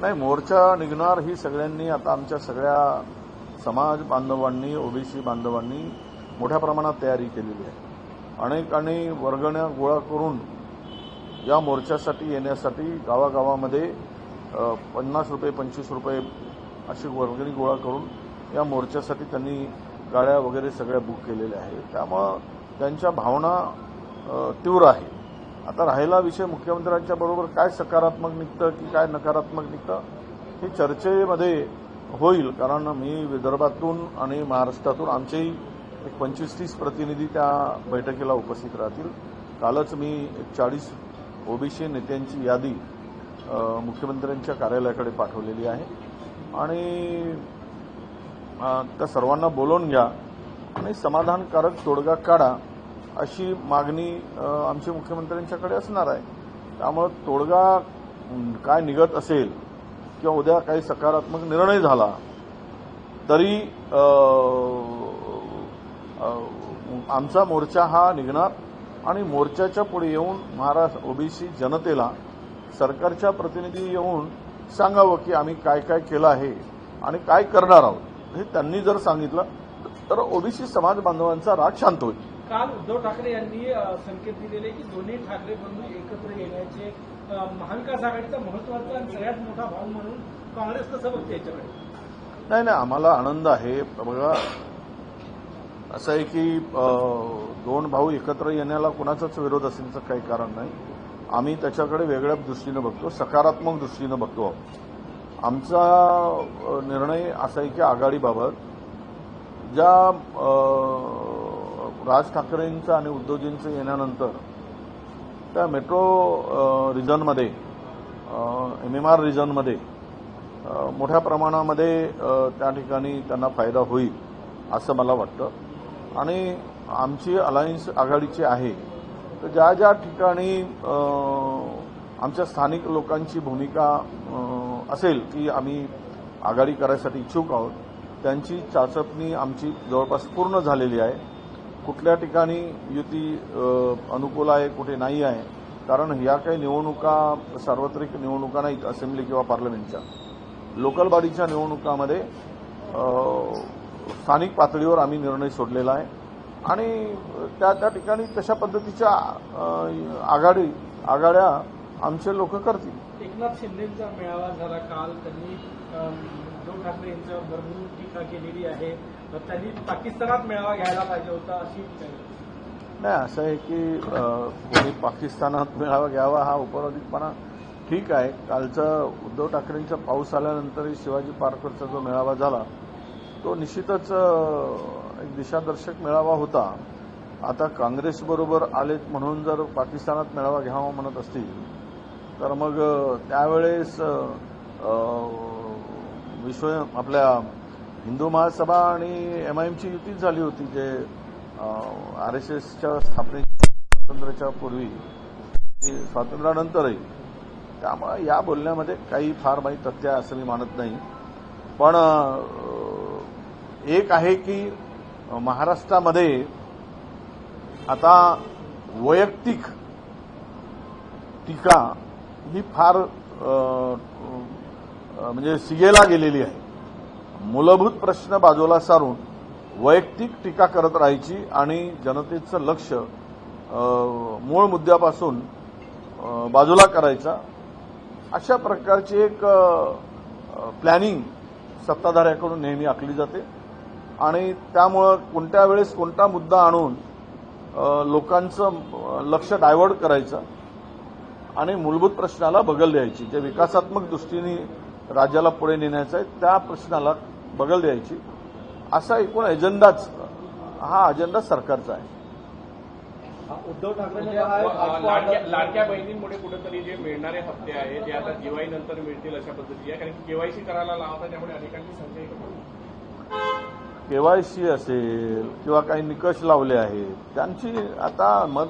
नाही, मोर्चा निघणार ही सगळ्यांनी आता आमच्या सगळ्या समाज बांधवांनी, ओबीसी बांधवांनी मोठ्या प्रमाणात तयारी केलेली आहे. अनेकांनी वर्गण्या गोळा करून या मोर्चासाठी येण्यासाठी गावागावामध्ये 50 रुपये 25 रुपये अशी वर्गणी गोळा करून या मोर्चासाठी त्यांनी गाड्या वगैरे सगळ्या बुक केलेल्या आहेत. त्यामुळं त्यांच्या भावना तीव्र आहे. आता राहिला विषय मुख्यमंत्र्यांच्या बरोबर काय सकारात्मक निघतं की काय नकारात्मक निघतं हे चर्चेमध्ये होईल. कारण मी विदर्भातून आणि महाराष्ट्रातून आमचेही एक 25-30 प्रतिनिधी त्या बैठकीला उपस्थित राहतील. कालच मी 40 ओबीसी नेत्यांची यादी मुख्यमंत्र्यांच्या कार्यालयाकडे पाठवलेली आहे आणि त्या सर्वांना बोलवून घ्या आणि समाधानकारक तोडगा काढा अशी मागणी आमच्या मुख्यमंत्र्यांच्याकडे असणार आहे. त्यामुळे तोडगा काय निघत असेल किंवा उद्या काही सकारात्मक निर्णय झाला तरी आमचा मोर्चा हा निघणार आणि मोर्चाच्या पुढे येऊन महाराष्ट्र ओबीसी जनतेला सरकारच्या प्रतिनिधी येऊन सांगावं की आम्ही काय काय केलं आहे आणि काय करणार आहोत हे त्यांनी जर सांगितलं तर ओबीसी समाज बांधवांचा राग शांत होईल. काल उद्धव ठाकरे यांनी संकेत दिलेले की दोन्ही ठाकरे बंधू एकत्र येण्याचे महाविकास आघाडीचा महत्वाचा आणि सगळ्यात मोठा भाव म्हणून काँग्रेस कसं बघते याच्याकडे? नाही, आम्हाला आनंद आहे. बघा, असं आहे की दोन भाऊ एकत्र येण्याला कुणाचाच विरोध असण्याचं काही कारण नाही. आम्ही त्याच्याकडे वेगळ्या दृष्टीनं बघतो, सकारात्मक दृष्टीनं बघतो. आमचा निर्णय असा आहे की आघाडीबाबत ज्या राज ठाकरेंचं आणि उद्धवजींचं येण्यानंतर त्या मेट्रो रिजनमध्ये MMR रिजनमध्ये मोठ्या प्रमाणामध्ये त्या ठिकाणी त्यांना फायदा होईल असं मला वाटतं. आणि आमची अलायन्स आघाडीची आहे तर ज्या ज्या ठिकाणी आमच्या स्थानिक लोकांची भूमिका असेल की आम्ही आघाडी करायसाठी इच्छुक आहोत त्यांची चाचपणी आमची जवळपास पूर्ण झालेली आहे. कुठल्या ठिकाणी युती अनुकूल आहे कुठे नाही आहे. कारण या काही निवडणुका सार्वत्रिक निवडणुका नाहीत असेंब्ली किंवा पार्लमेंटच्या. लोकल बॉडीच्या निवडणुकामध्ये स्थानिक पातळीवर आम्ही निर्णय सोडलेला आहे आणि त्या ठिकाणी तशा पद्धतीच्या आघाड्या आमचे लोक करतील. एकनाथ शिंदेचा मेळावा झाला काल. त्यांनी उद्धव ठाकरे यांच्यावर भरभरून टीका केलेली आहे. त्यांनी पाकिस्तानात मेळावा घ्यायला पाहिजे होता अशी. नाही, असं आहे की कोणी पाकिस्तानात मेळावा घ्यावा हा उपरोधिकपणा ठीक आहे. कालचा उद्धव ठाकरेंचा पाऊस आल्यानंतरही शिवाजी पार्कवरचा जो मेळावा झाला तो निश्चितच एक दिशादर्शक मेळावा होता. आता काँग्रेसबरोबर आलेत म्हणून जर पाकिस्तानात मेळावा घ्यावा म्हणत असतील तर मग त्यावेळेस आपल्या हिंदू महासभा आणि MIMची युतीच झाली होती जे RSSच्या स्थापनेच्या स्वातंत्र्याच्या पूर्वी स्वातंत्र्यानंतरही. त्यामुळे या बोलण्यामध्ये काही फार माहीत तथ्य आहे असं मी मानत नाही. पण एक आहे की महाराष्ट्रामध्ये आता वैयक्तिक टीका ही फार म्हणजे सिगेला गेलेली आहे. मूलभूत प्रश्न बाजूला सारून वैयक्तिक टीका करत राहायची आणि जनतेचं लक्ष मूळ मुद्द्यापासून बाजूला करायचा अशा प्रकारची एक प्लॅनिंग सत्ताधाऱ्याकडून नेहमी आखली जाते आणि त्यामुळं कोणत्या वेळेस कोणता मुद्दा आणून लोकांचं लक्ष डायव्हर्ट करायचं आणि मूलभूत प्रश्नाला बगल द्यायची. जे विकासात्मक दृष्टीने राज्याला पुढे नेण्याचं आहे त्या प्रश्नाला बगल द्यायची असा एकूण एजेंडाच हा अजेंडा सरकारचा आहे. उद्धव ठाकरे लाडक्या बहिणींमुळे कुठेतरी जे मिळणारे हप्ते आहेत ते आता दिवाळीनंतर मिळतील अशा पद्धती आहे. कारण KYC करायला लावतात त्यामुळे अनेकांची संख्या KYC असेल किंवा काही निकष लावले आहेत त्यांची आता मग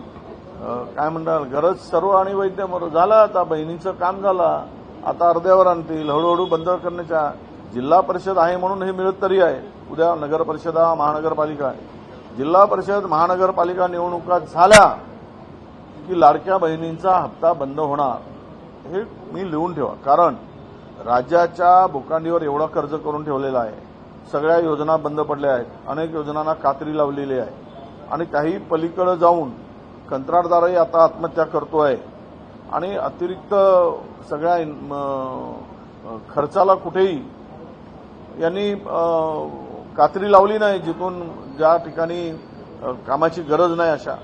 काय म्हणणार गरज सर्व आणि वैद्य झालं. आता बहिणीचं काम झालं आता अर्ध्यावर आणतील. हळूहळू बंद करण्याच्या जिल्हा परिषद आहे म्हणून हे मिळत तरी आहे. उद्या नगर परिषदा महानगरपालिका जिल्हा परिषद महानगरपालिका निवडणुका झाल्या की लाडक्या बहिणींचा हप्ता बंद होणार हे मी लिहून ठेवा. कारण राज्याच्या भूखंडीवर एवढं कर्ज करून ठेवलेलं आहे. सगळ्या योजना बंद पडल्या आहेत. अनेक योजनांना कात्री लावलेली आहे आणि काही पलीकडे जाऊन कंत्राटदारही आता आत्महत्या करतोय आणि अतिरिक्त सगळ्या खर्चाला कुठेही यांनी कात्री लावली नाही, जिथून ज्या ठिकाणी कामाची गरज नाही अशा.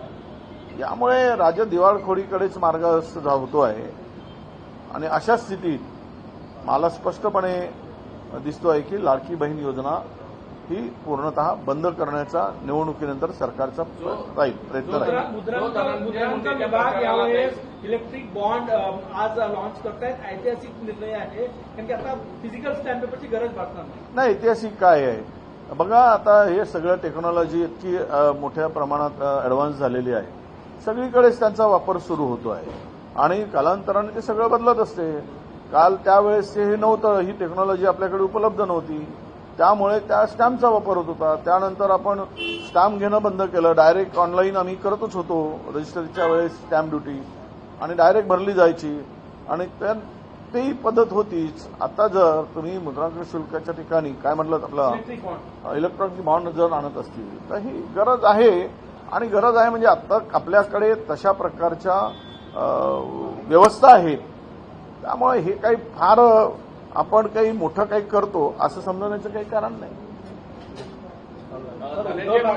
यामुळे राज्य दिवाळखोरीकडेच मार्गस्थ होतो आहे आणि अशा स्थितीत मला स्पष्टपणे दिसतोय की लाडकी बहीण योजना ही पूर्णतः बंद करण्याचा निवडणुकीनंतर सरकारचा प्रयत्न राहील. मुद्रांक विभाग यावेळेस इलेक्ट्रिक बॉन्ड आज लॉन्च करतायत. ऐतिहासिक निर्णय आहे, कारण की आता फिजिकल स्टॅम्प पेपरची गरज भासणार नाही. ऐतिहासिक काय आहे बघा, आता हे सगळं टेक्नॉलॉजी इतकी मोठ्या प्रमाणात ऍडव्हान्स झालेली आहे. सगळीकडेच त्यांचा वापर सुरू होतो आहे आणि कालांतराने ते सगळं बदलत असते. काल त्यावेळेस हे नव्हतं, ही टेक्नॉलॉजी आपल्याकडे उपलब्ध नव्हती, त्यामुळे त्या स्टॅम्पचा वापर होत होता. त्यानंतर आपण स्टॅम्प घेणं बंद केलं. डायरेक्ट ऑनलाईन आम्ही करतच होतो. रजिस्टरच्या वेळेस स्टॅम्प ड्युटी आणि डायरेक्ट भरली जायची आणि तेही पद्धत होतीच. आता जर तुम्ही मुद्रांक शुल्काच्या ठिकाणी काय म्हटलं आपलं इलेक्ट्रॉनिक बॉन्ड जर आणत असतील तर ही गरज आहे. आणि गरज आहे म्हणजे आता आपल्याकडे तशा प्रकारच्या व्यवस्था आहेत. त्यामुळे हे काही फार आपण काही मोठं काही करतो असं समजण्याचं काही कारण नाही.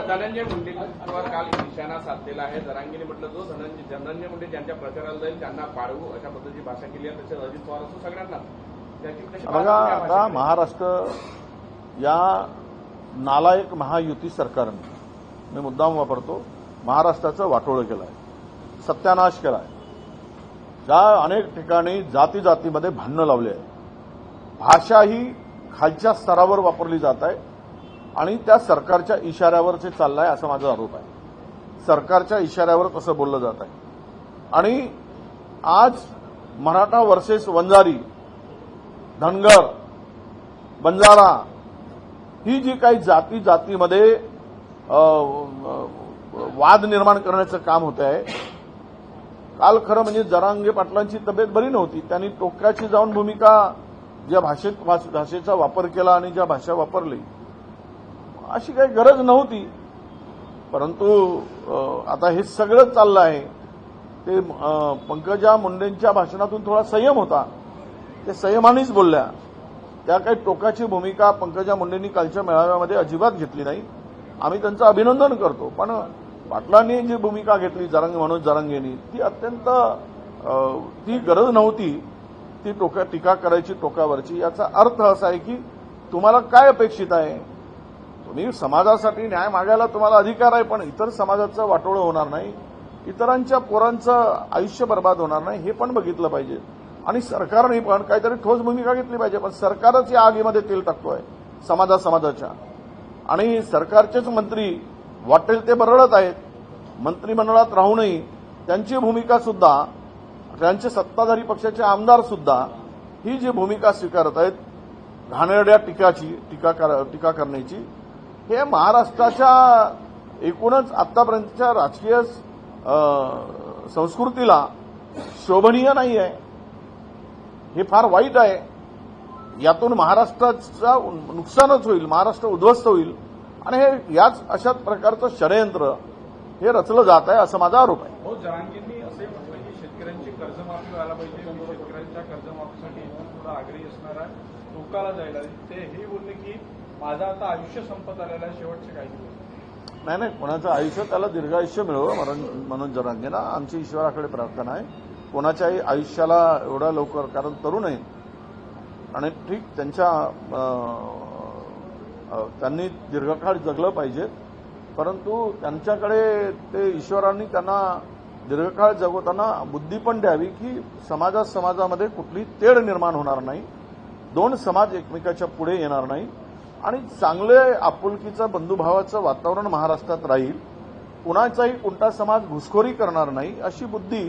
धनंजय मुंडेंवर काल निशाणा साधलेला आहे. जरांगीने म्हटलं जो धनंजय मुंडे ज्यांच्या प्रचाराला जाईल त्यांना पाडवू अशा पद्धतीची भाषा केली आहे. तसेच अजित पवार असो सगळ्यांना बघा, आता महाराष्ट्र या नालायक महायुती सरकारने, मी मुद्दाम वापरतो, महाराष्ट्राचं वाटोळं केलं आहे, सत्यानाश केला आहे. ज्या अनेक ठिकाणी जातीमध्ये भांडणं लावली आहे. भाषा ही खालच्या स्तरावर वापरली जात आहे आणि त्या सरकारच्या इशाऱ्यावरचे चाललाय असा माझा आरोप आहे. सरकारच्या इशाऱ्यावर तसं बोललं जात आहे. आणि आज मराठा वर्सेस वंजारी, धनगर, बंजारा ही जी काही जातीमध्ये वाद निर्माण करण्याचं काम होत आहे. काल खरं म्हणजे जरांगे पाटलांची तब्येत बरी नव्हती. त्यांनी टोकाची जाऊन भूमिका ज्या भाषेचा वापर केला आणि ज्या भाषा वापरली अशी काही गरज नव्हती. परंतु आता हे सगळं चाललं आहे ते पंकजा मुंडेंच्या भाषणातून थोडा संयम होता. ते संयमानेच बोलल्या. त्या काही टोकाची भूमिका पंकजा मुंडेंनी कालच्या मेळाव्यामध्ये अजिबात घेतली नाही. आम्ही त्यांचं अभिनंदन करतो. पण पाटलांनी जी भूमिका घेतली मनोज जरांगेंनी ती अत्यंत ती गरज नव्हती. ती टीका करायची टोकावरची. याचा अर्थ असा आहे की तुम्हाला काय अपेक्षित आहे. तुम्ही समाजासाठी न्याय मागायला तुम्हाला अधिकार आहे, पण इतर समाजाचं वाटोळं होणार नाही, इतरांच्या पोरांचं आयुष्य बर्बाद होणार नाही हे पण बघितलं पाहिजे. आणि सरकारने पण काहीतरी ठोस भूमिका घेतली पाहिजे. पण सरकारच या आगीमध्ये तेल टाकतोय समाजाच्या. आणि सरकारचेच मंत्री वाटेल ते बरळत आहेत. मंत्रिमंडळात राहूनही त्यांची भूमिका सुद्धा, त्यांचे सत्ताधारी पक्षाचे आमदार सुद्धा ही जी भूमिका स्वीकारत आहेत घाणेरड्या टीका करण्याची, हे महाराष्ट्राच्या एकूणच आतापर्यंतच्या राजकीय संस्कृतीला शोभनीय नाही आहे. हे फार वाईट आहे. यातून महाराष्ट्राचं नुकसानच होईल, महाराष्ट्र उद्ध्वस्त होईल. आणि हे याच अशाच प्रकारचं षडयंत्र हे रचलं जात आहे असं माझा आरोप आहे. हो, जरांगेंनी असे म्हटलं की शेतकऱ्यांची कर्जमाफी व्हायला पाहिजे. शेतकऱ्यांच्या कर्जमाफीसाठी थोडा आग्रही असणार आहे, टोकाला जायला. ते हे बोलले की माझं आता आयुष्य संपत आलेलं आहे, शेवटचे काही दिवस. नाही, कोणाचं आयुष्य त्याला दीर्घायुष्य मिळावं मनोज जरांगेंना आमची ईश्वराकडे प्रार्थना आहे. कोणाच्याही आयुष्याला एवढा लवकर, कारण तरुण आहे आणि ठीक त्यांनी दीर्घकाळ जगलं पाहिजे. परंतु त्यांच्याकडे ते ईश्वरांनी त्यांना दीर्घकाळ जगवताना बुद्धी पण द्यावी की समाजामध्ये कुठली तेढ निर्माण होणार नाही, दोन समाज एकमेकाच्या पुढे येणार नाही आणि चांगले आपुलकीचं बंधुभावाचं वातावरण महाराष्ट्रात राहील. कुणाचाही कोणता समाज घुसखोरी करणार नाही अशी बुद्धी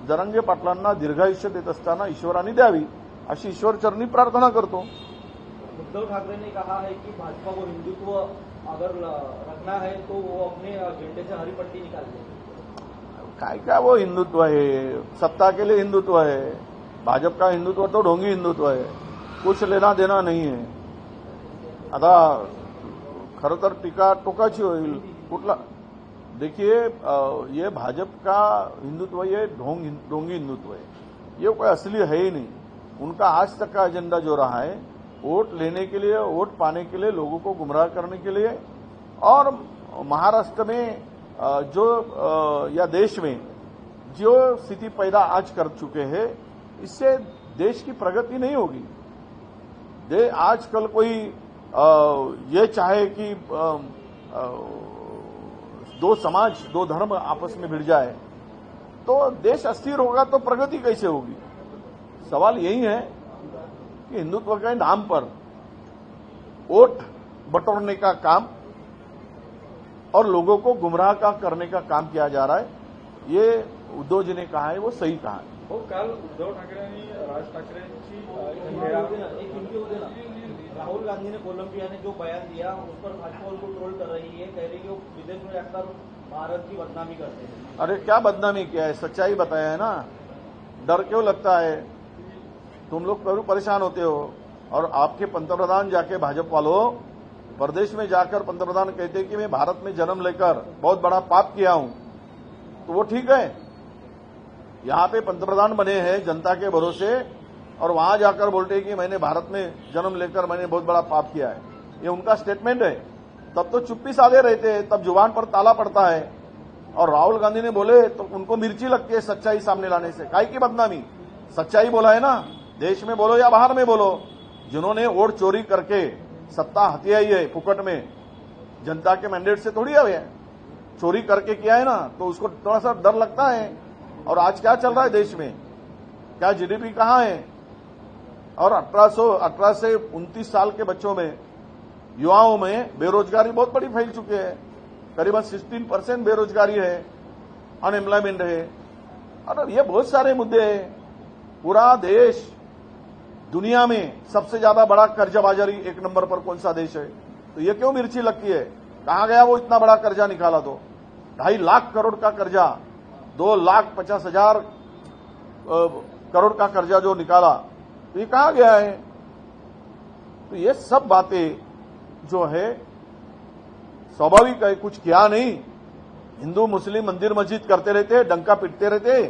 जरांगे पाटलांना दीर्घायुष्य देत असताना ईश्वरांनी द्यावी अशी ईश्वरचरणी प्रार्थना करतो. उद्धव ठाकरे ने कहा है कि भाजपा को हिंदुत्व अगर रखना है तो वो अपने झंडे से हरी पट्टी निकाल दे. काय वो हिंदुत्व है, सत्ता के लिए हिंदुत्व है. भाजपा का हिंदुत्व तो ढोंगी हिंदुत्व है. कुछ लेना देना नाही आहे. आता खरं तर टीका टोकाची होईल. कुठला देखिए ये भाजपा का हिंदुत्व ये ढोंगी हिंदुत्व है. ये कोई असली है ही नहीं. उनका आज तक का एजेंडा जो रहा है वोट लेने के लिए, वोट पाने के लिए, लोगों को गुमराह करने के लिए, और महाराष्ट्र में या देश में जो स्थिति पैदा आज कर चुके हैं, इससे देश की प्रगति नहीं होगी. आजकल कोई ये चाहे कि दो समाज, दो धर्म आपस में भिड़ जाए तो देश अस्थिर होगा, तो प्रगति कैसे होगी. सवाल यही है कि हिंदुत्व के नाम पर वोट बटोरने का काम और लोगों को गुमराह करने का काम किया जा रहा है. ये उद्धव जी ने कहा है, वो सही कहा है. हो, काल उद्धव ठाकरे आणि राज ठाकरेंची एक इनकी होते ना, राहुल गांधी ने कोलंबिया ने जो बयान दिया उस पर भाजपा उनको ट्रोल कर रही है, कह रही है कि वो विदेश में जाकर भारत की बदनामी करते हैं. अरे क्या बदनामी किया है, सच्चाई बताया है ना. डर क्यों लगता है, तुम लोग क्यों परेशान होते हो. और आपके पंतप्रधान जाके भाजपा वालों प्रदेश में जाकर पंतप्रधान कहते हैं कि मैं भारत में जन्म लेकर बहुत बड़ा पाप किया हूं, तो वो ठीक है. यहां पे पंतप्रधान बने हैं जनता के भरोसे, और वहां जाकर बोलते हैं कि मैंने भारत में जन्म लेकर मैंने बहुत बड़ा पाप किया है. ये उनका स्टेटमेंट है. तब तो चुप्पी साधे रहते हैं, तब जुबान पर ताला पड़ता है. और राहुल गांधी ने बोले तो उनको मिर्ची लगती है सच्चाई सामने लाने से. काहे की बदनामी, सच्चाई बोला है ना. देश में बोलो या बाहर में बोलो, जिन्होंने वोट चोरी करके सत्ता हथियाई है फुकट में, जनता के मैंडेट से थोड़ी आए है, चोरी करके किया है ना, तो उसको थोड़ा सा डर लगता है. और आज क्या चल रहा है देश में, क्या जीडीपी कहां है. और 18 से 29 साल के बच्चों में, युवाओं में बेरोजगारी बहुत बड़ी फैल चुकी है. करीबन 16% बेरोजगारी है, अनएम्प्लॉयमेंट है. और ये बहुत सारे मुद्दे हैं. पूरा देश दुनिया में सबसे ज्यादा बड़ा कर्जबाजारी एक नंबर पर कौन सा देश है, तो ये क्यों मिर्ची लगती है. कहां गया वो इतना बड़ा कर्जा निकाला, तो 2.5 लाख करोड़ का कर्जा, 2,50,000 करोड़ का कर्जा जो निकाला, तो ये कहां गया है. तो ये सब बातें जो है स्वाभाविक है, कुछ किया नहीं. हिंदू मुस्लिम मंदिर मस्जिद करते रहते, डंका पीटते रहते,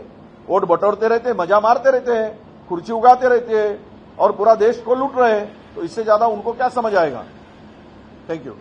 वोट बटोरते रहते, मजा मारते रहते हैं, कुर्सी उगाते रहते हैं, और पूरा देश को लूट रहे हैं. तो इससे ज्यादा उनको क्या समझ आएगा. Thank you.